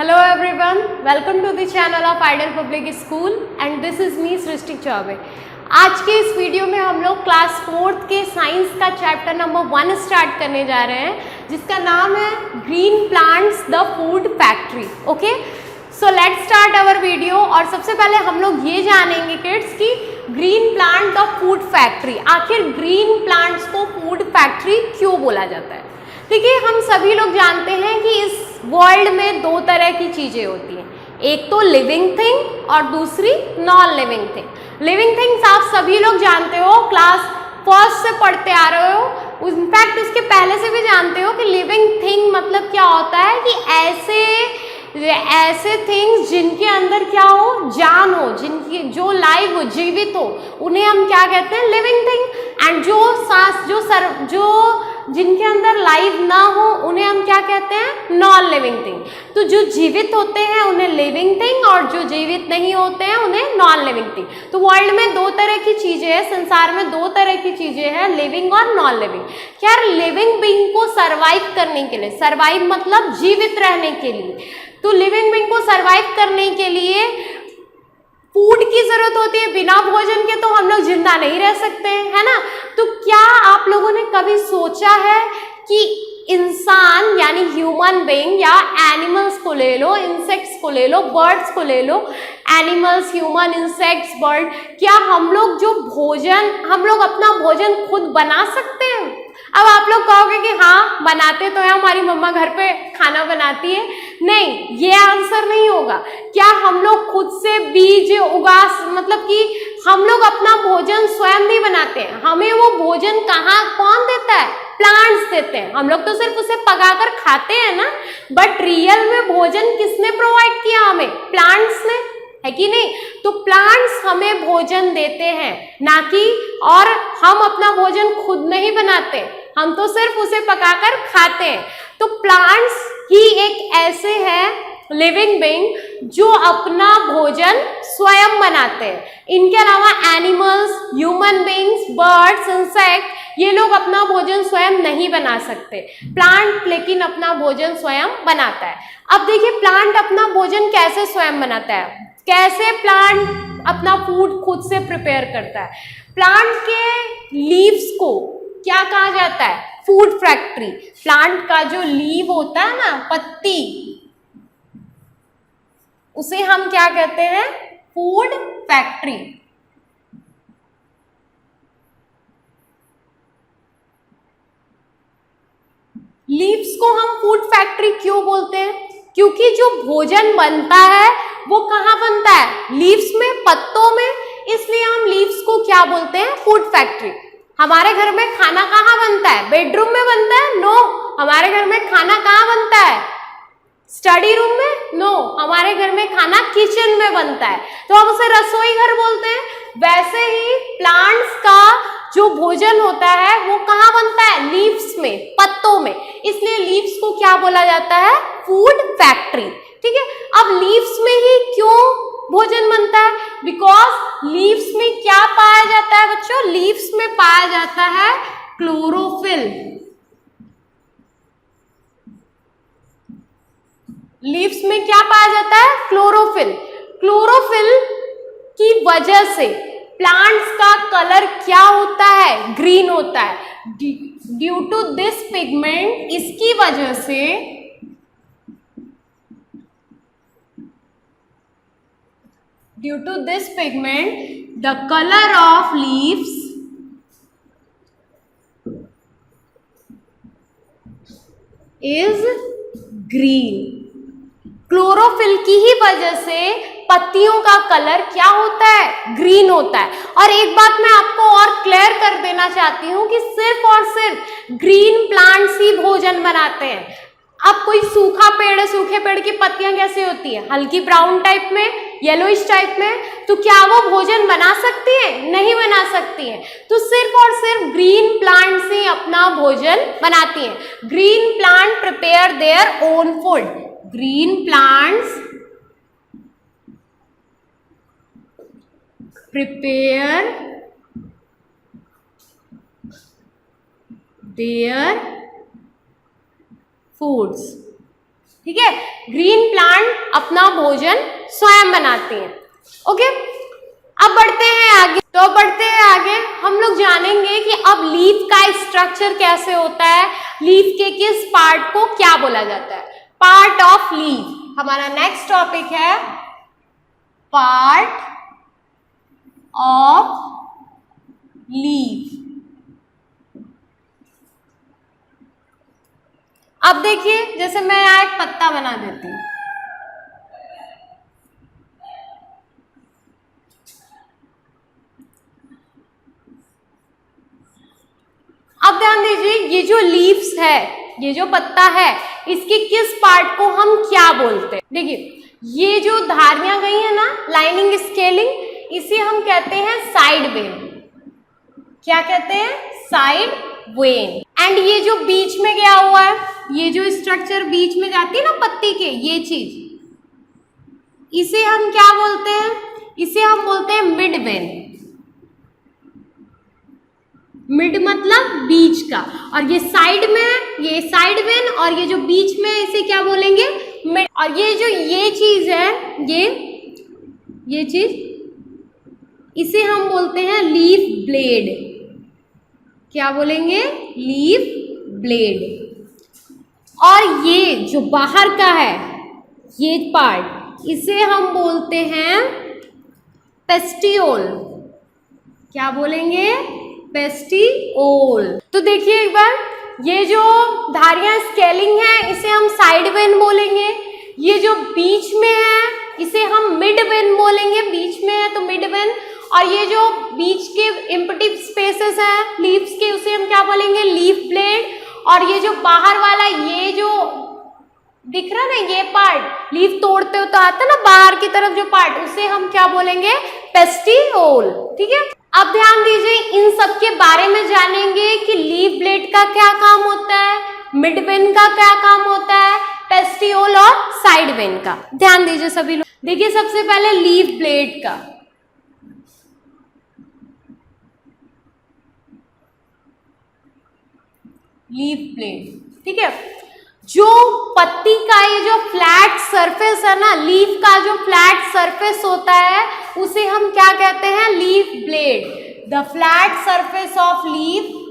Hello everyone, welcome to the channel of Ideal Public School and this is me सृष्टि चौबे। आज के इस video में हम लोग क्लास 4th के साइंस का चैप्टर नंबर 1 स्टार्ट करने जा रहे हैं जिसका नाम है green plants the food factory. Okay, so let's start our video. और सबसे पहले हम लोग ये जानेंगे किड्स कि green plant the food factory, आखिर ग्रीन प्लांट्स को फूड फैक्ट्री क्यों बोला जाता है। देखिए, हम सभी लोग जानते हैं कि इस वर्ल्ड में दो तरह की चीजें होती हैं, एक तो लिविंग थिंग और दूसरी non living thing. Living things आप सभी लोग जानते हो, क्लास फर्स्ट से पढ़ते आ रहे हो, इनफैक्ट उसके पहले से भी जानते हो कि लिविंग थिंग मतलब क्या होता है कि ऐसे थिंग्स जिनके अंदर क्या हो, जान हो, जिनकी जो लाइव हो, जीवित हो, उन्हें हम क्या कहते हैं, लिविंग थिंग। एंड जो जिनके अंदर लाइव ना हो उन्हें हम क्या कहते हैं, नॉन लिविंग थिंग। तो जो जीवित होते हैं उन्हें लिविंग थिंग और जो जीवित नहीं होते हैं उन्हें नॉन लिविंग थिंग। तो वर्ल्ड में दो तरह की चीजें हैं, संसार में दो तरह की चीजें हैं, लिविंग और नॉन लिविंग। खैर, लिविंग बीइंग को सर्वाइव करने के लिए, सर्वाइव मतलब जीवित रहने के लिए, तो लिविंग बीइंग को सर्वाइव करने के लिए फूड की जरूरत होती है। बिना भोजन के तो हम लोग जिंदा नहीं रह सकते, है ना। तो क्या आप लोगों ने कभी सोचा है कि इंसान यानी ह्यूमन बीइंग या एनिमल्स को ले लो, इंसेक्ट्स को ले लो, बर्ड्स को ले लो, एनिमल्स, ह्यूमन, इंसेक्ट्स, बर्ड, क्या हम लोग हम लोग अपना भोजन खुद बना सकते हैं। अब आप लोग कहोगे कि हाँ बनाते तो है, हमारी मम्मा घर पे खाना बनाती है। नहीं, ये आंसर नहीं होगा। क्या हम लोग खुद से बीज मतलब कि हम लोग अपना भोजन स्वयं नहीं बनाते हैं, हमें वो भोजन कौन देता है, प्लांट्स देते हैं। हम लोग तो सिर्फ उसे पकाकर खाते हैं ना, बट रियल में भोजन किसने प्रोवाइड किया हमें, प्लांट्स ने, है कि नहीं। तो प्लांट्स हमें भोजन देते हैं, ना कि, और हम अपना भोजन खुद नहीं बनाते, हम तो सिर्फ उसे पकाकर खाते हैं। तो प्लांट्स ही एक ऐसे हैं लिविंग बीइंग जो अपना भोजन स्वयं बनाते हैं। इनके अलावा animals, human beings, birds, insect, ये लोग अपना भोजन स्वयं नहीं बना सकते। प्लांट लेकिन अपना भोजन स्वयं बनाता है। अब देखिए, प्लांट अपना भोजन कैसे स्वयं बनाता है, कैसे प्लांट अपना फूड खुद से प्रिपेयर करता है। प्लांट के लीव्स को क्या कहा जाता है, फूड फैक्ट्री। प्लांट का जो लीव होता है ना, पत्ती, उसे हम क्या कहते हैं, फूड फैक्ट्री। लीव्स को हम फूड फैक्ट्री क्यों बोलते हैं, क्योंकि जो भोजन बनता है वो कहाँ बनता है, लीव्स में, पत्तों में, इसलिए हम लीव्स को क्या बोलते हैं, फूड फैक्ट्री। हमारे घर में खाना कहाँ बनता है, बेडरूम में बनता है, नो। हमारे घर में खाना कहाँ बनता है, स्टडी रूम में, नो। हमारे घर में खाना किचन में बनता है, तो हम उसे रसोई घर बोलते हैं। वैसे ही प्लांट्स का जो भोजन होता है वो कहाँ बनता है, लीव्स में, पत्तों में, इसलिए लीव्स को क्या बोला जाता है, फूड फैक्ट्री। ठीक है। अब लीव्स में ही क्यों भोजन बनता है, बिकॉज लीव्स में क्या पाया जाता है बच्चों, लीव्स में पाया जाता है क्लोरोफिल। लीव्स में क्या पाया जाता है, क्लोरोफिल। क्लोरोफिल की वजह से प्लांट्स का कलर क्या होता है, ग्रीन होता है। ड्यू टू दिस पिगमेंट, इसकी वजह से due to this pigment the color of leaves is green। Chlorophyll की ही वजह से पत्तियों का कलर क्या होता है, ग्रीन होता है। और एक बात मैं आपको और क्लियर कर देना चाहती हूं कि सिर्फ और सिर्फ ग्रीन प्लांट्स ही भोजन बनाते हैं। अब कोई सूखा पेड़ है, सूखे पेड़ की पत्तियां कैसी होती है, हल्की ब्राउन टाइप में, येलोइश टाइप में, तो क्या वो भोजन बना सकती है, नहीं बना सकती है। तो सिर्फ और सिर्फ ग्रीन प्लांट्स ही अपना भोजन बनाती हैं। Green plant prepare their own food. Green plants prepare their foods. ठीक है, ग्रीन प्लांट अपना भोजन स्वयं बनाते हैं। ओके, अब बढ़ते हैं आगे। तो बढ़ते हैं आगे, हम लोग जानेंगे कि अब लीफ का स्ट्रक्चर कैसे होता है, लीफ के किस पार्ट को क्या बोला जाता है। पार्ट ऑफ लीफ हमारा नेक्स्ट टॉपिक है, पार्ट ऑफ लीफ। अब देखिए, जैसे मैं यहाँ एक पत्ता बना देती हूँ, अब ध्यान दीजिए, ये जो लीव्स है, ये जो पत्ता है, इसके किस पार्ट को हम क्या बोलते हैं। देखिए, ये जो धारियां गई है ना, लाइनिंग स्केलिंग, इसे हम कहते हैं साइड वेन। क्या कहते हैं? Side when. एंड ये जो बीच में गया हुआ है, ये जो स्ट्रक्चर बीच में जाती है ना पत्ती के, ये चीज, इसे हम क्या बोलते हैं? इसे हम बोलते हैं मिड वेन। मिड मतलब बीच का, और ये साइड में है, ये साइड वेन, और ये जो बीच में है इसे क्या बोलेंगे? मिड। और ये जो ये चीज है, ये चीज, इसे हम बोलते हैं लीफ ब्लेड। क्या बोलेंगे? Leaf blade. और ये जो बाहर का है, ये पार्ट, इसे हम बोलते हैं पेस्टियोल। क्या बोलेंगे? पेस्टियोल। तो देखिए एक बार, ये जो धारियां स्केलिंग है, इसे हम साइड वेन बोलेंगे। ये जो बीच में है, इसे हम मिड वेन बोलेंगे, बीच में है तो मिड वेन। और ये जो बीच के एम्प्टी स्पेसेस हैं लीव्स के, उसे हम क्या बोलेंगे? Leaf blade. और ये जो बाहर वाला, ये जो दिख रहा है ना, ये पार्ट, लीफ तोड़ते हो तो आता है ना बाहर की तरफ जो पार्ट, उसे हम क्या बोलेंगे? पेस्टियोल। ठीक है, अब ध्यान दीजिए, इन सब के बारे में जानेंगे कि लीफ ब्लेड का क्या काम होता है, मिड वेन का क्या काम होता है, पेस्टियोल और साइड वेन का। ध्यान दीजिए सभी लोग। देखिए सबसे पहले लीफ ब्लेड का। लीफ ब्लेड, ठीक है, जो पत्ती का ये जो फ्लैट सरफेस है ना, लीफ का जो फ्लैट सरफेस होता है, उसे हम क्या कहते हैं? Leaf blade. The flat surface of leaf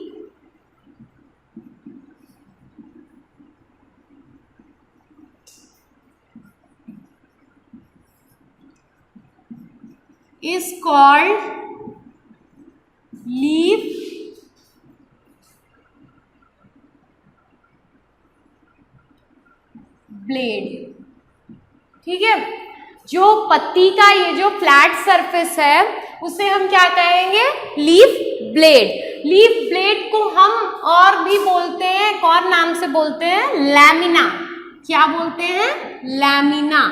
is called leaf blade. ठीक है, जो पत्ती का ये जो फ्लैट सरफेस है, उसे हम क्या कहेंगे? Leaf blade. लीफ ब्लेड को हम और भी बोलते हैं, एक और नाम से बोलते हैं लैमिना। क्या बोलते हैं? लैमिना।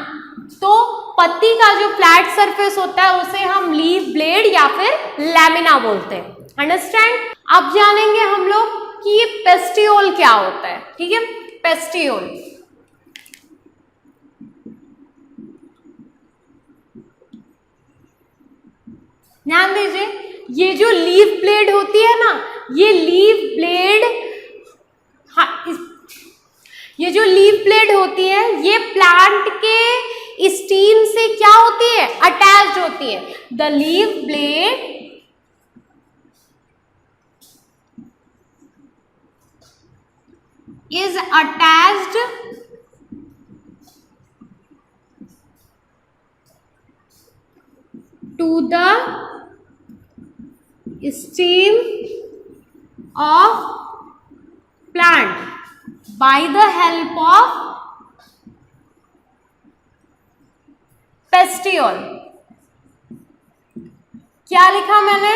तो पत्ती का जो फ्लैट सरफेस होता है, उसे हम लीफ ब्लेड या फिर लैमिना बोलते हैं। अंडरस्टैंड? अब जानेंगे हम लोग कि ये पेस्टियोल क्या होता है। ठीक है, पेस्टियोल, ध्यान दीजिए, ये जो लीफ ब्लेड होती है ना, ये लीफ ब्लेड, ये जो लीफ ब्लेड होती है, ये प्लांट के स्टीम से क्या होती है? अटैच्ड होती है। The leaf blade is attached to the stem of plant by the help of pestiole। क्या लिखा मैंने?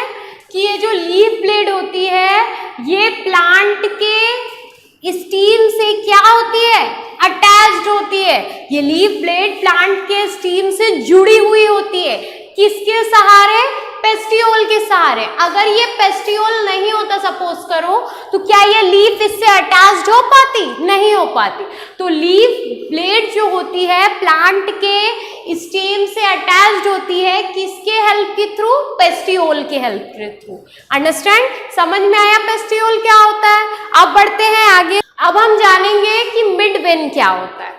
कि ये जो लीफ ब्लेड होती है, ये प्लांट के स्टीम से क्या होती है? अटैच्ड होती है। ये लीफ ब्लेड प्लांट के स्टीम से जुड़ी हुई होती है। किसके सहारे? पेस्टियोल के सहारे। अगर ये पेस्टियोल नहीं होता सपोज करो, तो क्या ये लीफ इससे अटैच्ड हो पाती? नहीं हो पाती। तो लीफ ब्लेड जो होती है प्लांट के स्टेम से अटैच्ड होती है, किसके हेल्प के थ्रू? पेस्टियोल के हेल्प के थ्रू। अंडरस्टैंड? समझ में आया पेस्टियोल क्या होता है? अब बढ़ते हैं आगे। अब हम जानेंगे कि मिड वेन क्या होता है।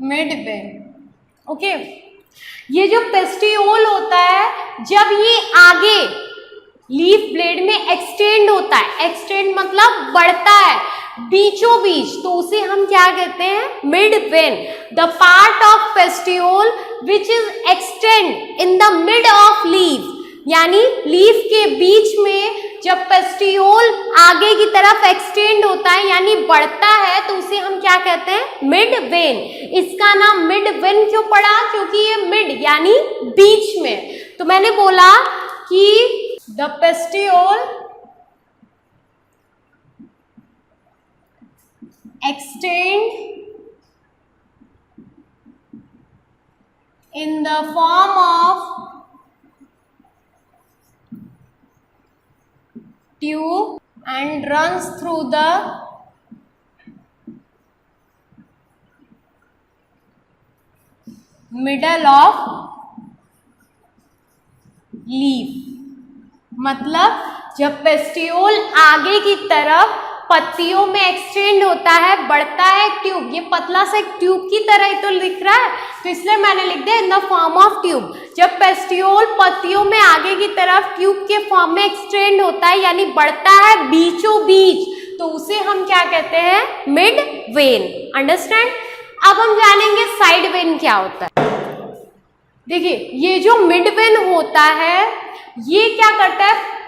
Mid when. ओके, ये जो पेस्टियोल होता है जब ये आगे लीफ ब्लेड में एक्सटेंड होता है, एक्सटेंड मतलब बढ़ता है बीचों बीच, तो उसे हम क्या कहते हैं, mid vein. The part of petiole which is extend in the mid of leaf, यानी लीफ के बीच में जब पेस्टियोल आगे की तरफ एक्सटेंड होता है यानी बढ़ता है, तो उसे हम क्या कहते हैं, मिड वेन। इसका नाम मिड वेन क्यों पड़ा, क्योंकि ये मिड यानी बीच में। तो मैंने बोला कि the petiole extend in the form of tube and runs through the middle of leaf। मतलब जब पेस्टियोल आगे की तरफ पत्तियों में एक्सटेंड होता है, बढ़ता है ट्यूब, ये पतला सा एक ट्यूब की तरह ही तो लिख रहा है, तो इसलिए मैंने लिख दिया in the form of tube. जब पेस्टियोल पत्तियों में आगे की तरफ ट्यूब के फॉर्म में एक्सटेंड होता है यानी बढ़ता है बीचों बीच, तो उसे हम क्या कहते हैं, मिड वेन। अंडरस्टैंड। अब हम जानेंगे साइड वेन क्या होता है। देखिए, ये जो मिड वेन होता है ये क्या करता है,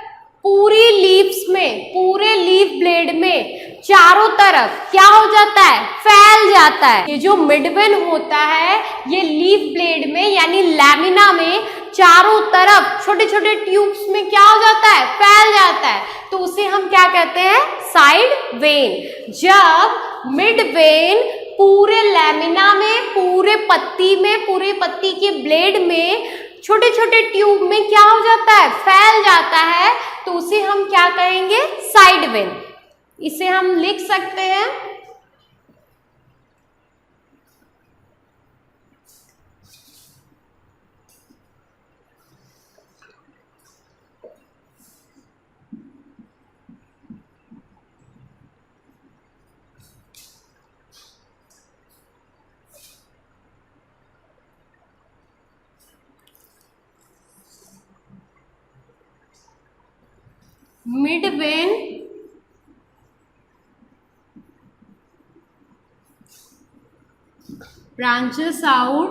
पूरी लीव्स में, पूरे लीफ ब्लेड में चारों तरफ क्या हो जाता है, फैल जाता है। ये जो मिड वेन होता है ये लीफ ब्लेड में यानी लैमिना में चारों तरफ छोटे छोटे ट्यूब्स में क्या हो जाता है, फैल जाता है, तो उसे हम क्या कहते हैं, साइड वेन। जब मिड वेन पूरे लैमिना में, पूरे पत्ती में, पूरे पत्ती के ब्लेड में छोटे छोटे ट्यूब में क्या हो जाता है, फैल जाता है, तो उसे हम क्या कहेंगे, साइड वेन। इसे हम लिख सकते हैं mid when branches out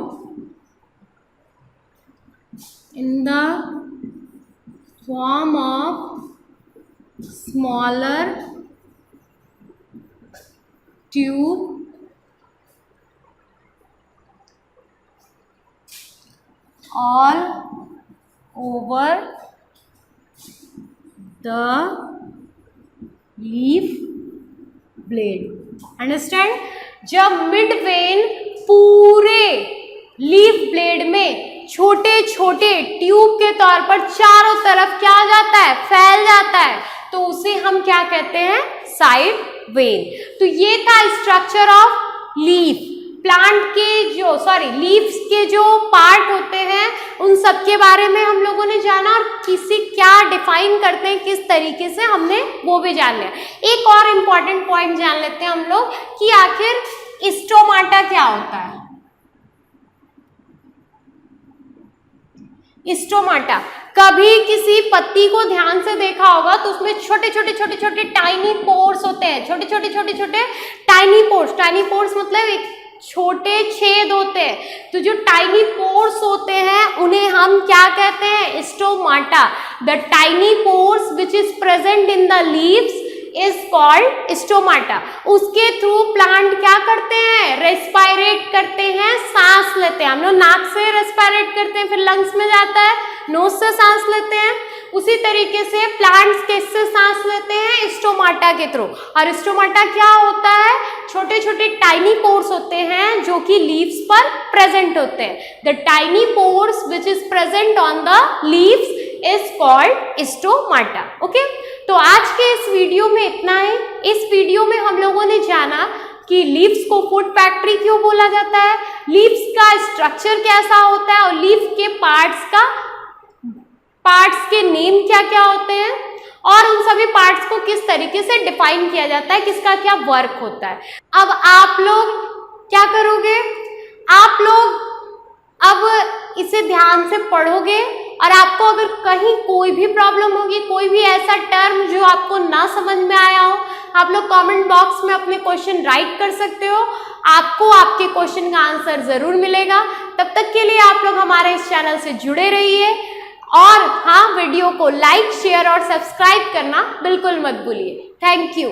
in the form of smaller tube all over the leaf blade। Understand. जब मिड वेन पूरे लीफ ब्लेड में छोटे छोटे ट्यूब के तौर पर चारों तरफ क्या आ जाता है, फैल जाता है, तो उसे हम क्या कहते हैं, साइड वेन। तो ये था स्ट्रक्चर ऑफ लीफ। प्लांट के जो लीव्स के जो पार्ट होते हैं उन सब के बारे में हम लोगों ने जाना, और किसी क्या डिफाइन करते हैं किस तरीके से, हमने वो भी जान लिया। एक और इम्पॉर्टेंट पॉइंट जान लेते हैं हम लोग कि आखिर स्टोमाटा क्या होता है। स्टोमाटा, कभी किसी पत्ती को ध्यान से देखा होगा तो उसमें छोटे छोटे टाइनी पोर्स होते हैं, छोटे टाइनी पोर्स। टाइनी पोर्स मतलब एक छोटे छेद होते हैं, तो जो टाइनी पोर्स होते हैं उन्हें हम क्या कहते हैं, stomata. The tiny pores which is present in the leaves is called stomata. उसके थ्रू प्लांट क्या करते हैं, रेस्पायरेट करते हैं, सांस लेते हैं। हम लोग नाक से रेस्पायरेट करते हैं, फिर लंग्स में जाता है, नोज से सांस लेते हैं। उसी तरीके से प्लांट्स किससे सांस लेते हैं, स्टोमाटा के थ्रू। और स्टोमाटा क्या होता है, छोटे छोटे टाइनी पोर्स होते हैं जो कि लीव्स पर प्रेजेंट होते हैं। The tiny pores which is present on the leaves is called stomata. Okay, तो आज के इस वीडियो में इतना ही। इस वीडियो में हम लोगों ने जाना कि लीव्स को फूड फैक्ट्री क्यों बोला जाता है, लीव्स का स्ट्रक्चर कैसा होता है, और लीफ के पार्ट्स के नेम क्या क्या होते हैं, और उन सभी पार्ट्स को किस तरीके से डिफाइन किया जाता है, किसका क्या वर्क होता है। अब आप लोग क्या करोगे, आप लोग अब इसे ध्यान से पढ़ोगे और आपको अगर कहीं कोई भी प्रॉब्लम होगी, कोई भी ऐसा टर्म जो आपको ना समझ में आया हो, आप लोग कमेंट बॉक्स में अपने क्वेश्चन राइट कर सकते हो। आपको आपके क्वेश्चन का आंसर जरूर मिलेगा। तब तक के लिए आप लोग हमारे इस चैनल से जुड़े रहिए और हाँ, वीडियो को लाइक, शेयर और सब्सक्राइब करना बिल्कुल मत भूलिए। Thank you.